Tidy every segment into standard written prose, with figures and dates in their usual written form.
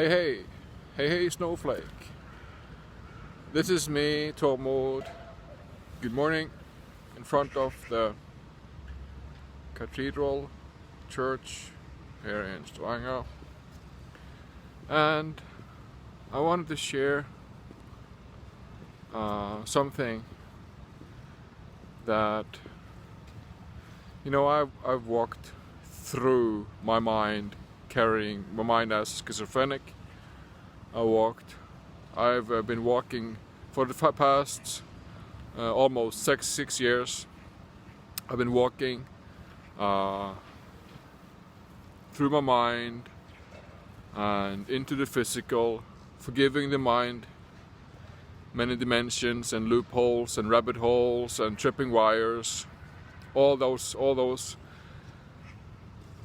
Hey, snowflake. This is me, Tormod. Good morning, in front of the cathedral church here in Stavanger. And I wanted to share something that, I've walked through my mind, carrying my mind as schizophrenic. I've been walking for the past almost six years. I've been walking through my mind and into the physical, forgiving the mind, many dimensions and loopholes and rabbit holes and tripping wires, all those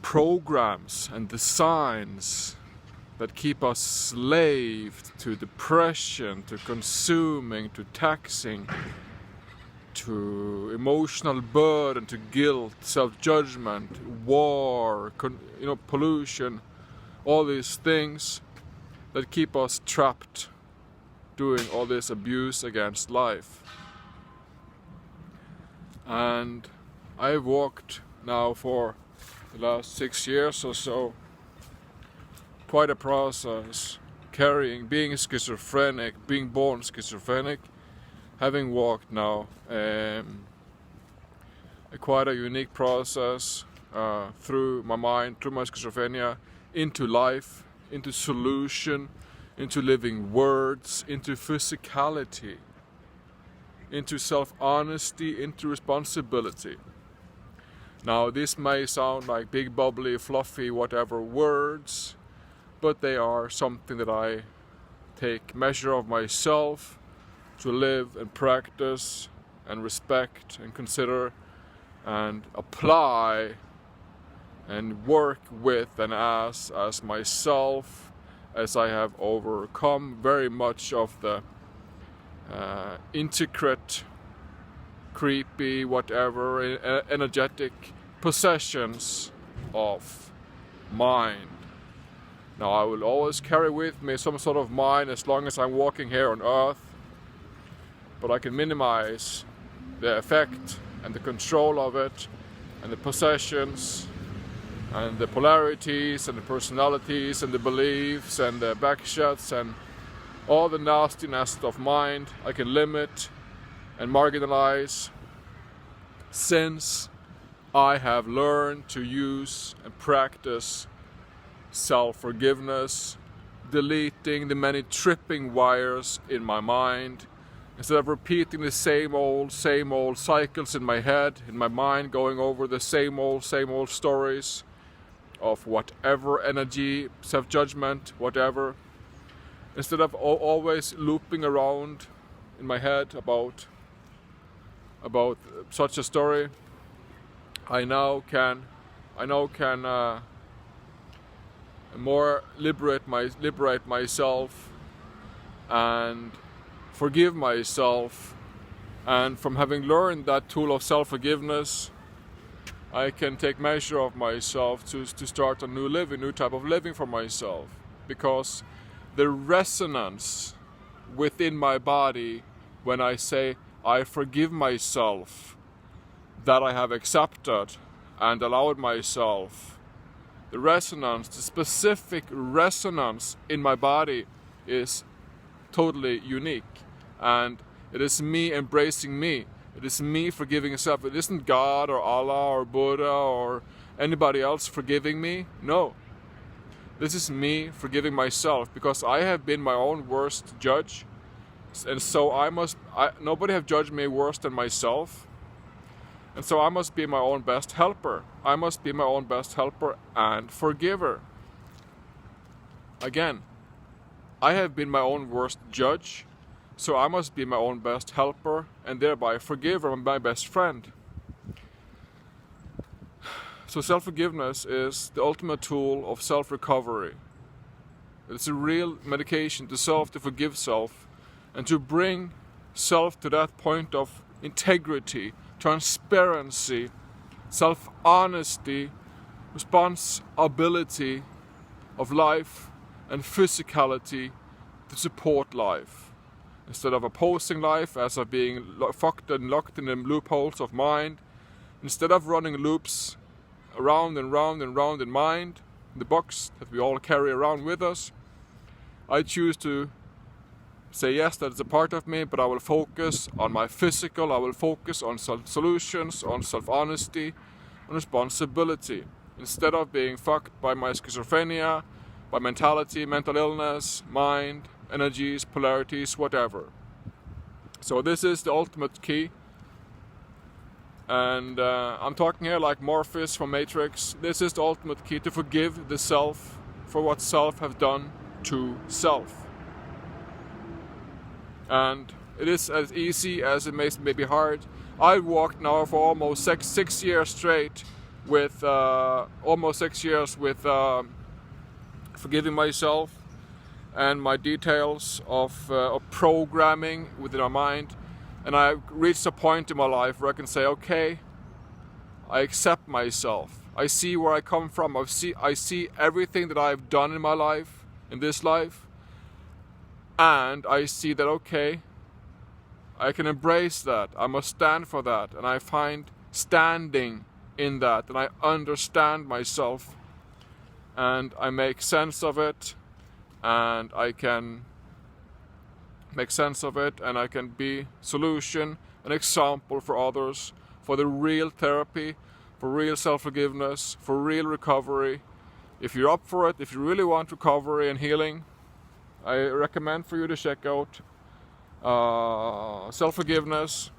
programs and designs that keep us slaved to depression, to consuming, to taxing, to emotional burden, to guilt, self-judgment, war, pollution, all these things that keep us trapped doing all this abuse against life. And I've walked now for the last 6 years or so, quite a process, being schizophrenic, being born schizophrenic, having walked now quite a unique process through my mind, through my schizophrenia, into life, into solution, into living words, into physicality, into self-honesty, into responsibility. Now this may sound like big, bubbly, fluffy, whatever words, but they are something that I take measure of myself to live and practice and respect and consider and apply and work with and as myself, as I have overcome very much of the intricate, creepy, whatever, energetic possessions of mind. Now I will always carry with me some sort of mind as long as I'm walking here on earth, but I can minimize the effect and the control of it and the possessions and the polarities and the personalities and the beliefs and the backshots and all the nastiness of mind. I can limit and marginalize, since I have learned to use and practice self-forgiveness, deleting the many tripping wires in my mind, instead of repeating the same old cycles in my head, in my mind, going over the same old stories of whatever energy, self-judgment, whatever. Instead of always looping around in my head about such a story, I now can more liberate myself and forgive myself. And from having learned that tool of self-forgiveness, I can take measure of myself to start a new type of living for myself, because the resonance within my body when I say I forgive myself, that I have accepted and allowed myself, the resonance, the specific resonance in my body is totally unique. And it is me embracing me. It is me forgiving myself. It isn't God or Allah or Buddha or anybody else forgiving me. No. This is me forgiving myself, because I have been my own worst judge. And so nobody have judged me worse than myself. And so I must be my own best helper. I must be my own best helper and forgiver. Again, I have been my own worst judge, so I must be my own best helper and thereby forgiver and my best friend. So self-forgiveness is the ultimate tool of self-recovery. It's a real medication to self, to forgive self, and to bring self to that point of integrity, transparency, self-honesty, responsibility of life, and physicality to support life. Instead of opposing life as of being fucked and locked in the loopholes of mind, instead of running loops around and round and round in mind, the box that we all carry around with us, I choose to say yes, that is a part of me, but I will focus on my physical, I will focus on solutions, on self-honesty, on responsibility. Instead of being fucked by my schizophrenia, by mentality, mental illness, mind, energies, polarities, whatever. So this is the ultimate key. And I'm talking here like Morpheus from Matrix. This is the ultimate key, to forgive the self for what self have done to self. And it is as easy as it may be hard. I've walked now for almost six years straight with forgiving myself and my details of programming within my mind. And I've reached a point in my life where I can say, okay, I accept myself. I see where I come from. I see everything that I've done in my life, in this life. And I see that, okay, I can embrace that. I must stand for that. And I find standing in that. And I understand myself. And I make sense of it. And I can make sense of it. And I can be solution, an example for others, for the real therapy, for real self-forgiveness, for real recovery. If you're up for it, if you really want recovery and healing, I recommend for you to check out self-forgiveness,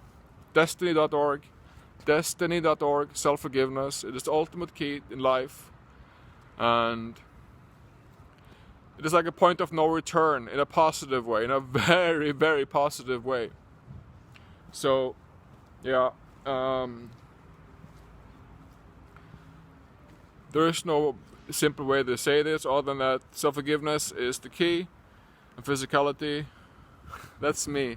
destiny.org, self-forgiveness. It is the ultimate key in life, and it is like a point of no return in a positive way, in a very, very positive way. So, yeah, there is no simple way to say this other than that self-forgiveness is the key. And physicality, that's me.